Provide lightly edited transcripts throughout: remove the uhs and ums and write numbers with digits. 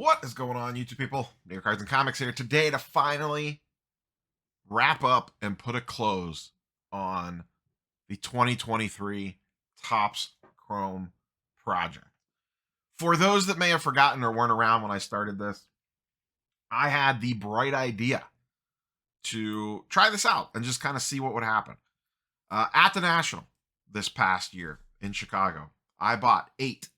What is going on, YouTube people? New York Cards and Comics here today to finally wrap up and put a close on the 2023 Topps Chrome project. For those that may have forgotten or weren't around when I started this, I had the bright idea to try this out and just kind of see what would happen. At the National this past year in Chicago, I bought 8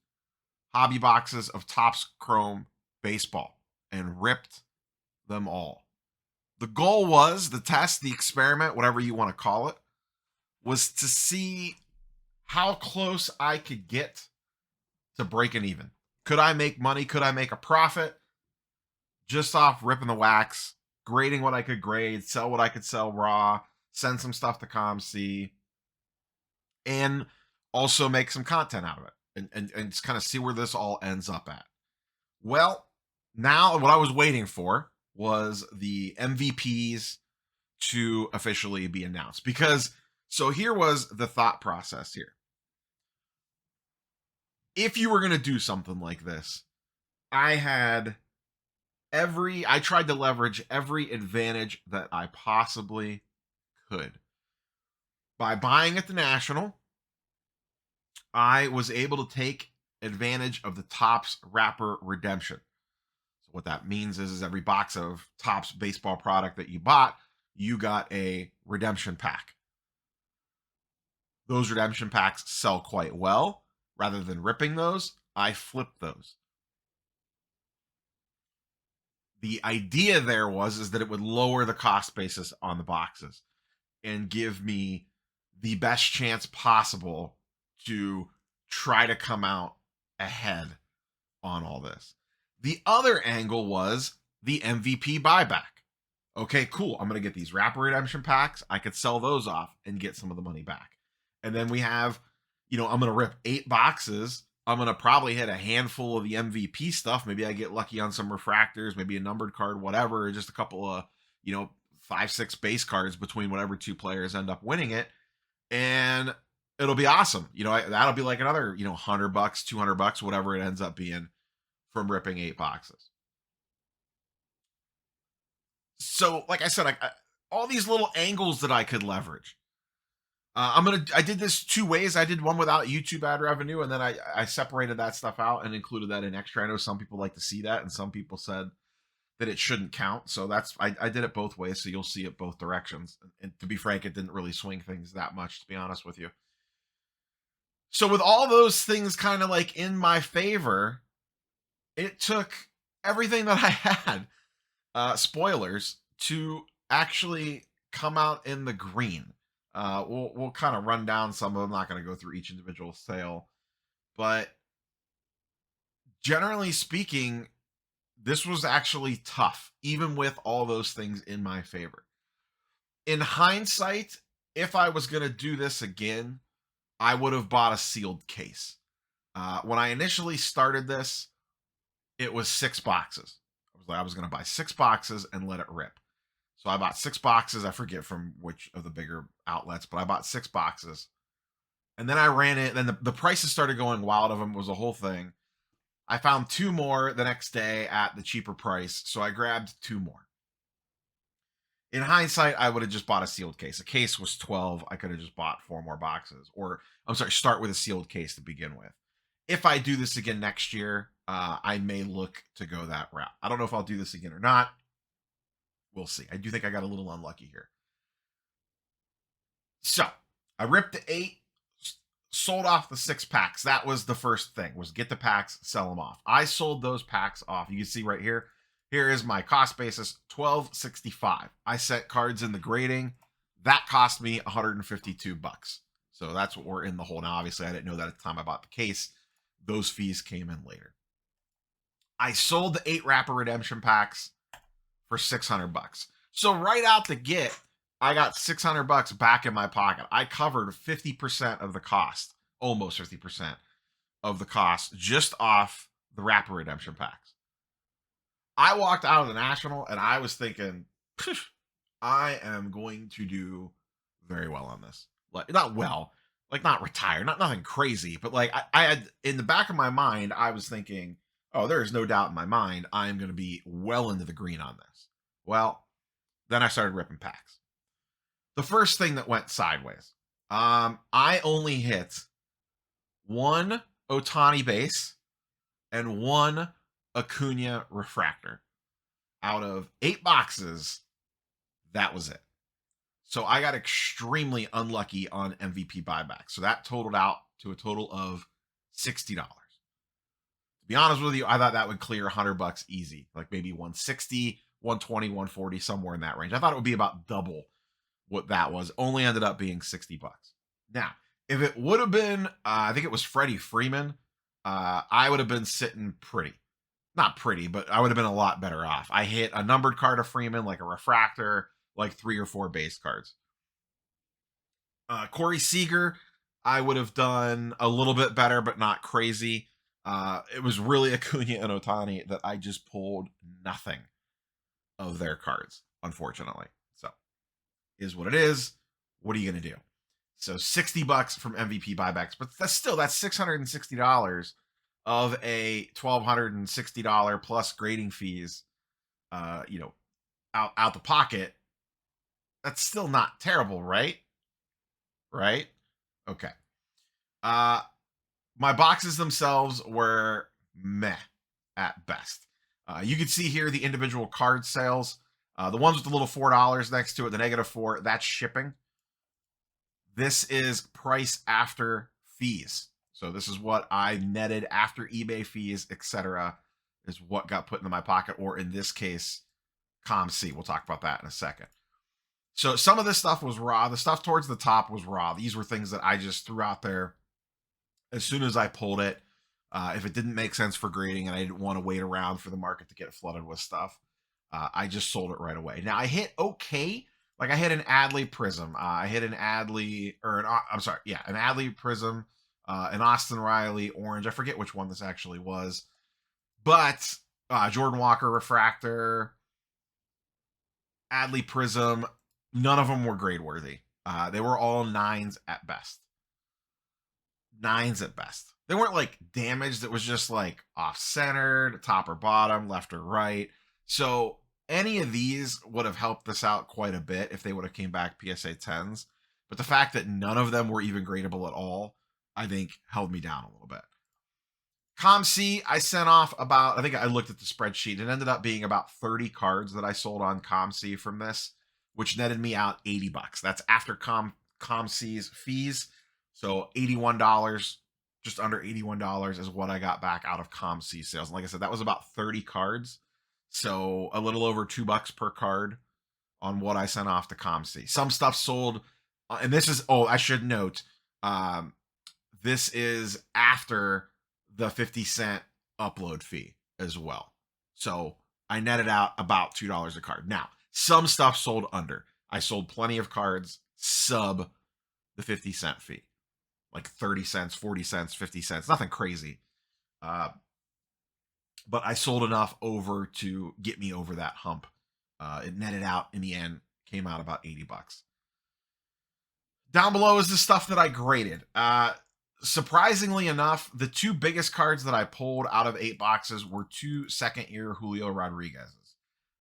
hobby boxes of Topps Chrome baseball and ripped them all. The goal was the test, the experiment, whatever you want to call it, was to see how close I could get to breaking even. Could I make money? Could I make a profit just off ripping the wax, grading what I could grade, sell what I could sell raw, send some stuff to ComC, and also make some content out of it and just kind of see where this all ends up at. Well, now what I was waiting for was the MVPs to officially be announced, because so here was the thought process here. If you were going to do something like this, I tried to leverage every advantage that I possibly could. By buying at the National, I was able to take advantage of the Topps wrapper redemption. So what that means is every box of Topps baseball product that you bought, you got a redemption pack. Those redemption packs sell quite well. Rather than ripping those, I flipped those. The idea there is that it would lower the cost basis on the boxes and give me the best chance possible to try to come out ahead on all this. The other angle was the MVP buyback. Okay, cool. I'm going to get these wrapper redemption packs. I could sell those off and get some of the money back. And then we have, I'm going to rip 8 boxes. I'm going to probably hit a handful of the MVP stuff. Maybe I get lucky on some refractors, maybe a numbered card, whatever, or just a couple of, 5-6 base cards between whatever 2 players end up winning it. And it'll be awesome. That'll be like another, $100, $200, whatever it ends up being from ripping 8 boxes. So, like I said, all these little angles that I could leverage. I did this 2 ways. I did one without YouTube ad revenue, and then I separated that stuff out and included that in extra. I know some people like to see that, and some people said that it shouldn't count. So I did it both ways, so you'll see it both directions. And to be frank, it didn't really swing things that much, to be honest with you. So with all those things kind of like in my favor, it took everything that I had, spoilers, to actually come out in the green. We'll kind of run down some of them. I'm not going to go through each individual sale, but generally speaking, this was actually tough, even with all those things in my favor. In hindsight, if I was going to do this again, I would have bought a sealed case. When I initially started this, it was 6 boxes. I was going to buy 6 boxes and let it rip. So I bought 6 boxes. I forget from which of the bigger outlets, but I bought 6 boxes. And then I ran it. Then the prices started going wild of them. It was a whole thing. I found 2 more the next day at the cheaper price. So I grabbed 2 more. In hindsight, I would have just bought a sealed case. A case was $12. I could have just bought 4 more boxes. Or, I'm sorry, start with a sealed case to begin with. If I do this again next year, I may look to go that route. I don't know if I'll do this again or not. We'll see. I do think I got a little unlucky here. So I ripped the 8, sold off the 6 packs. That was the first thing, was get the packs, sell them off. I sold those packs off. You can see right here. Here is my cost basis, $12.65. I set cards in the grading. That cost me $152. So that's what we're in the hole now. Obviously, I didn't know that at the time I bought the case. Those fees came in later. I sold the 8 wrapper redemption packs for $600. So right out the gate, I got $600 back in my pocket. I covered 50% of the cost, almost 50% of the cost, just off the wrapper redemption packs. I walked out of the National and I was thinking, I am going to do very well on this. Like, not well, like not retire, nothing crazy, but like I had in the back of my mind, I was thinking, oh, there is no doubt in my mind I am going to be well into the green on this. Well, then I started ripping packs. The first thing that went sideways, I only hit one Otani base and one Acuna refractor. Out of 8 boxes, that was it. So I got extremely unlucky on MVP buyback. So that totaled out to a total of $60. To be honest with you, I thought that would clear $100 easy, like maybe 160, 120, 140, somewhere in that range. I thought it would be about double what that was. Only ended up being $60. Now, if it would have been, I think it was Freddie Freeman, I would have been sitting pretty. Not pretty, but I would have been a lot better off. I hit a numbered card of Freeman, like a refractor, like 3 or 4 base cards. Corey Seager, I would have done a little bit better, but not crazy. It was really Acuna and Otani that I just pulled nothing of their cards, unfortunately. So, is what it is. What are you going to do? So $60 from MVP buybacks, but that's $660 of a $1,260 plus grading fees, out the pocket. That's still not terrible, right? Right? Okay. My boxes themselves were meh at best. You can see here the individual card sales. The ones with the little $4 next to it, the -4, that's shipping. This is price after fees. So this is what I netted after eBay fees, etc. is what got put into my pocket, or in this case, ComC. We'll talk about that in a second. So some of this stuff was raw. The stuff towards the top was raw. These were things that I just threw out there as soon as I pulled it. If it didn't make sense for grading and I didn't want to wait around for the market to get flooded with stuff, I just sold it right away. Now I hit okay. Like I hit an Adley Prism. I hit an Adley, an Adley Prism, an Austin Riley Orange. I forget which one this actually was. But Jordan Walker Refractor, Adley Prism, none of them were grade worthy. They were all 9s at best. 9s at best. They weren't like damaged. It was just like off-centered, top or bottom, left or right. So any of these would have helped this out quite a bit if they would have came back PSA 10s. But the fact that none of them were even gradable at all, I think held me down a little bit. ComC, I sent off about, I think I looked at the spreadsheet. It ended up being about 30 cards that I sold on ComC from this, which netted me out $80. That's after ComC's fees. So $81, just under $81 is what I got back out of ComC sales. And like I said, that was about 30 cards. So a little over $2 per card on what I sent off to ComC. Some stuff sold, and this is, I should note, this is after the 50-cent upload fee as well. So I netted out about $2 a card. Now, some stuff sold under. I sold plenty of cards sub the 50-cent fee, like 30 cents, 40 cents, 50 cents, nothing crazy. But I sold enough over to get me over that hump. It netted out in the end, came out about $80. Down below is the stuff that I graded. Surprisingly enough, the 2 biggest cards that I pulled out of 8 boxes were 2 second-year Julio Rodriguez's.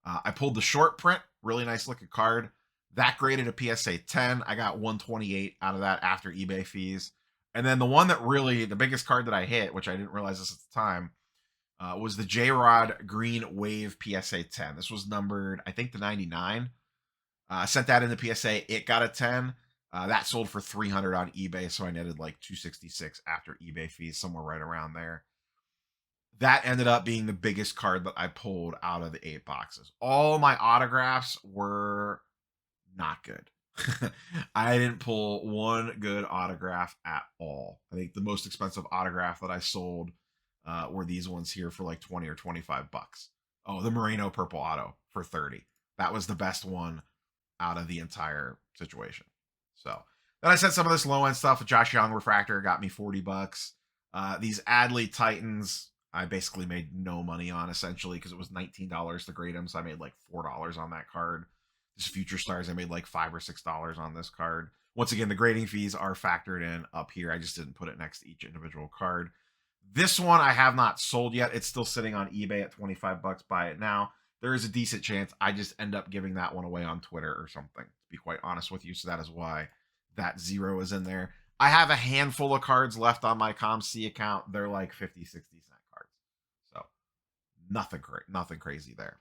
I pulled the short print, really nice looking card. That graded a PSA 10. I got 128 out of that after eBay fees. And then the one that really, the biggest card that I hit, which I didn't realize this at the time, was the J-Rod Green Wave PSA 10. This was numbered, I think, to 99. I sent that into PSA. It got a 10. That sold for $300 on eBay, so I netted like $266 after eBay fees, somewhere right around there. That ended up being the biggest card that I pulled out of the 8 boxes. All my autographs were not good. I didn't pull one good autograph at all. I think the most expensive autograph that I sold were these ones here for like 20 or 25 bucks. Oh, the Moreno purple auto for 30. That was the best one out of the entire situation. So then I said some of this low end stuff. Josh Young refractor got me $40. These Adley Titans, I basically made no money on essentially because it was $19 to grade them. So I made like $4 on that card. This Future Stars, I made like $5 or $6 on this card. Once again, the grading fees are factored in up here. I just didn't put it next to each individual card. This one I have not sold yet. It's still sitting on eBay at 25 bucks. Buy it now. There is a decent chance I just end up giving that one away on Twitter or something, to be quite honest with you. So that is why that 0 is in there. I have a handful of cards left on my ComC account. They're like 50, 60-cent cards. So nothing crazy there.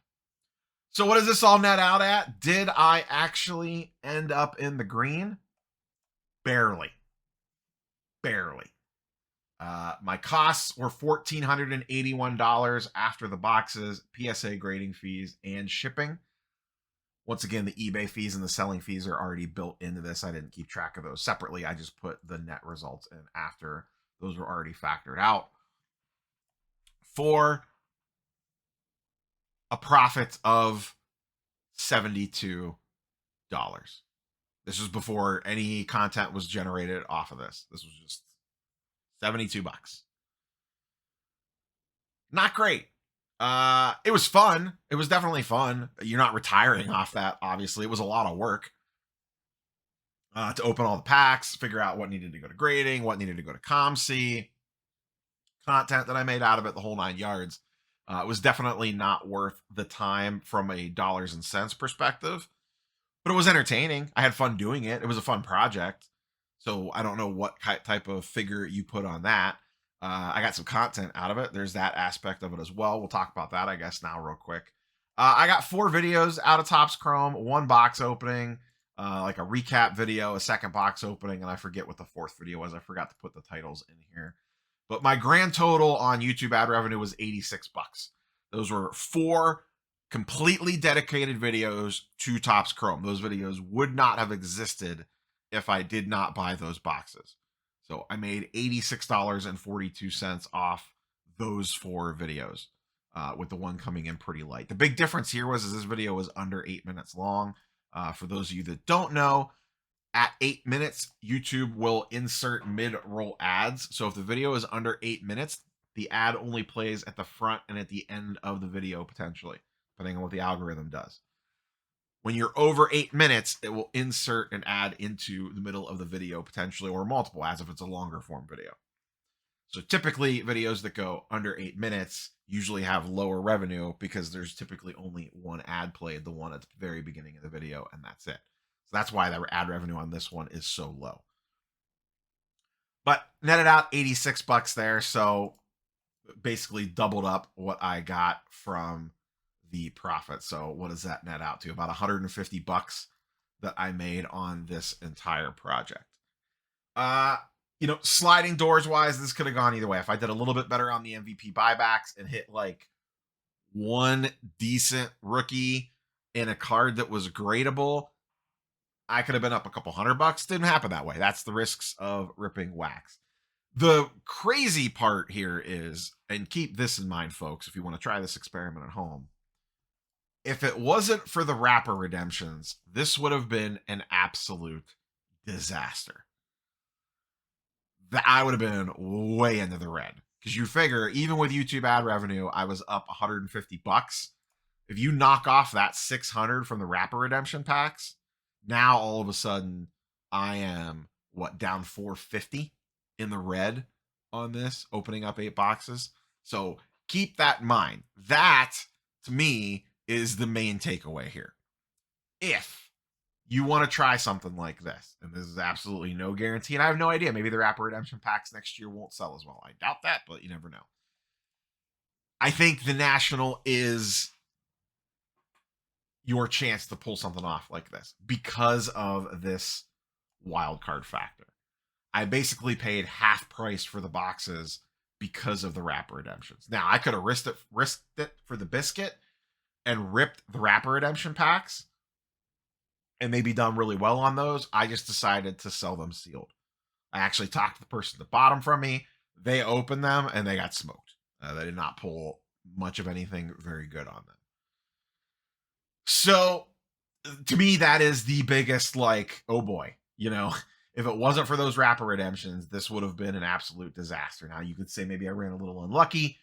So what does this all net out at? Did I actually end up in the green? Barely. My costs were $1,481 after the boxes, PSA grading fees, and shipping. Once again, the eBay fees and the selling fees are already built into this. I didn't keep track of those separately. I just put the net results in after those were already factored out. For a profit of $72. This was before any content was generated off of this. This was just 72 bucks. Not great. It was fun. It was definitely fun. You're not retiring off that, obviously. It was a lot of work to open all the packs, figure out what needed to go to grading, what needed to go to ComC, content that I made out of it, the whole 9 yards. It was definitely not worth the time from a dollars and cents perspective, but it was entertaining. I had fun doing it. It was a fun project. So I don't know what type of figure you put on that. I got some content out of it. There's that aspect of it as well. We'll talk about that, I guess, now real quick. I got 4 videos out of Topps Chrome, 1 box opening, like a recap video, a second box opening, and I forget what the 4th video was. I forgot to put the titles in here. But my grand total on YouTube ad revenue was 86 bucks. Those were 4 completely dedicated videos to Topps Chrome. Those videos would not have existed if I did not buy those boxes. So I made $86.42 off those 4 videos, with the one coming in pretty light. The big difference here was this video was under 8 minutes long. For those of you that don't know, at 8 minutes, YouTube will insert mid-roll ads. So if the video is under 8 minutes, the ad only plays at the front and at the end of the video, potentially, depending on what the algorithm does. When you're over 8 minutes, it will insert an ad into the middle of the video, potentially, or multiple ads if it's a longer form video. So typically, videos that go under 8 minutes usually have lower revenue because there's typically only one ad played, the one at the very beginning of the video, and that's it. So that's why the ad revenue on this one is so low. But netted out 86 bucks there, so basically doubled up what I got from the profit. So what does that net out to? About 150 bucks that I made on this entire project. Sliding doors wise, this could have gone either way. If I did a little bit better on the MVP buybacks and hit like one decent rookie in a card that was gradable, I could have been up a couple $100. Didn't happen that way. That's the risks of ripping wax. The crazy part here is, and keep this in mind, folks, if you want to try this experiment at home, if it wasn't for the wrapper redemptions, this would have been an absolute disaster. That I would have been way into the red. Because you figure, even with YouTube ad revenue, I was up 150 bucks. If you knock off that 600 from the wrapper redemption packs, now all of a sudden I am down 450 in the red on this, opening up 8 boxes. So keep that in mind. That, to me, is the main takeaway here. If you want to try something like this, and this is absolutely no guarantee, and I have no idea, maybe the wrapper redemption packs next year won't sell as well. I doubt that, but you never know. I think the National is your chance to pull something off like this because of this wild card factor. I basically paid half price for the boxes because of the wrapper redemptions. Now, I could have risked it for the biscuit and ripped the wrapper redemption packs and maybe done really well on those. I just decided to sell them sealed. I actually talked to the person that bought them from me. They opened them and they got smoked. They did not pull much of anything very good on them. So to me, that is the biggest, oh boy, if it wasn't for those wrapper redemptions, this would have been an absolute disaster. Now you could say maybe I ran a little unlucky.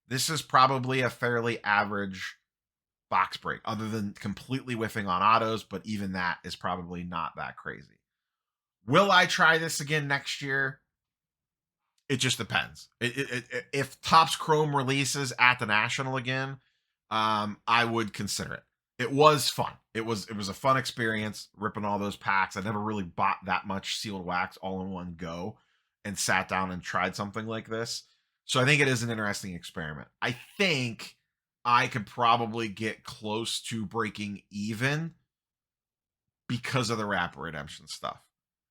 This is probably a fairly average box break, other than completely whiffing on autos, but even that is probably not that crazy. Will I try this again next year? It just depends. If Topps Chrome releases at the National again, I would consider it. It was fun. It was a fun experience ripping all those packs. I never really bought that much sealed wax all in one go and sat down and tried something like this. So I think it is an interesting experiment. I think I could probably get close to breaking even because of the Rapper Redemption stuff.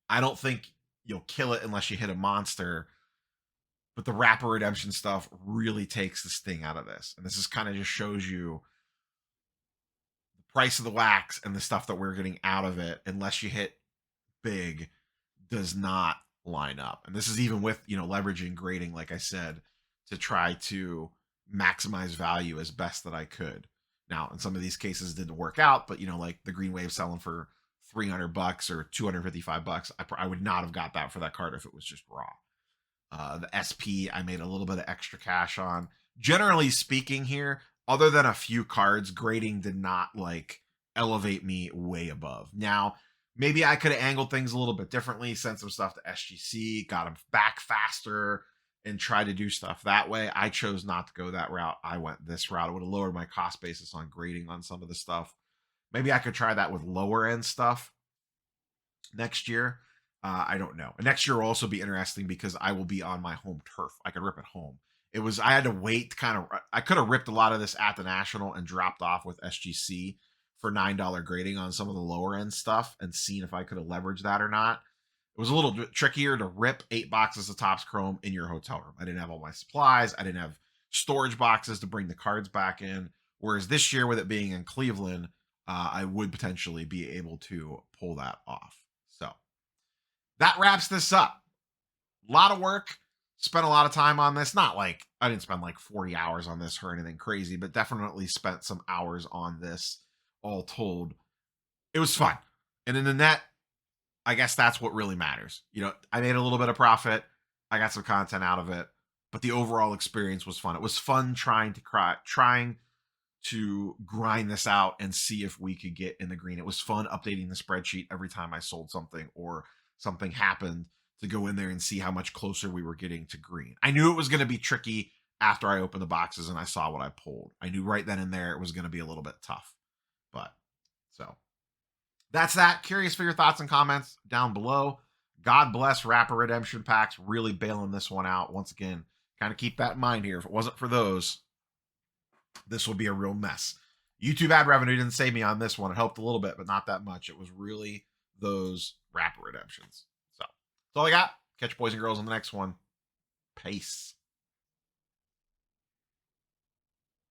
I don't think you'll kill it unless you hit a monster, but the Rapper Redemption stuff really takes the sting out of this. And this is kind of just shows you the price of the wax and the stuff that we're getting out of it, unless you hit big, does not line up. And this is even with, leveraging grading, like I said, to try to maximize value as best that I could. Now, in some of these cases, it didn't work out, but like the Green Wave selling for $300 or $255, I would not have got that for that card if it was just raw. The SP, I made a little bit of extra cash on. Generally speaking here, other than a few cards, grading did not elevate me way above. Now, maybe I could have angled things a little bit differently, sent some stuff to SGC, got them back faster, and try to do stuff that way. I chose not to go that route. I went this route. It would have lowered my cost basis on grading on some of the stuff. Maybe I could try that with lower end stuff next year. I don't know. And next year will also be interesting because I will be on my home turf. I could rip at home. I had to wait I could have ripped a lot of this at the National and dropped off with SGC for $9 grading on some of the lower end stuff and seen if I could have leveraged that or not. It was a little bit trickier to rip 8 boxes of Topps Chrome in your hotel room. I didn't have all my supplies. I didn't have storage boxes to bring the cards back in. Whereas this year, with it being in Cleveland, I would potentially be able to pull that off. So that wraps this up. A lot of work. Spent a lot of time on this. Not I didn't spend 40 hours on this or anything crazy, but definitely spent some hours on this all told. It was fun. And in the net, I guess that's what really matters. I made a little bit of profit. I got some content out of it, but the overall experience was fun. It was fun trying to grind this out and see if we could get in the green. It was fun updating the spreadsheet every time I sold something or something happened to go in there and see how much closer we were getting to green. I knew it was going to be tricky after I opened the boxes and I saw what I pulled. I knew right then and there it was going to be a little bit tough. But so that's that. Curious for your thoughts and comments down below. God bless Rapper Redemption packs. Really bailing this one out. Once again, kind of keep that in mind here. If it wasn't for those, this will be a real mess. YouTube ad revenue didn't save me on this one. It helped a little bit, but not that much. It was really those Rapper Redemptions. So that's all I got. Catch you boys and girls on the next one. Peace.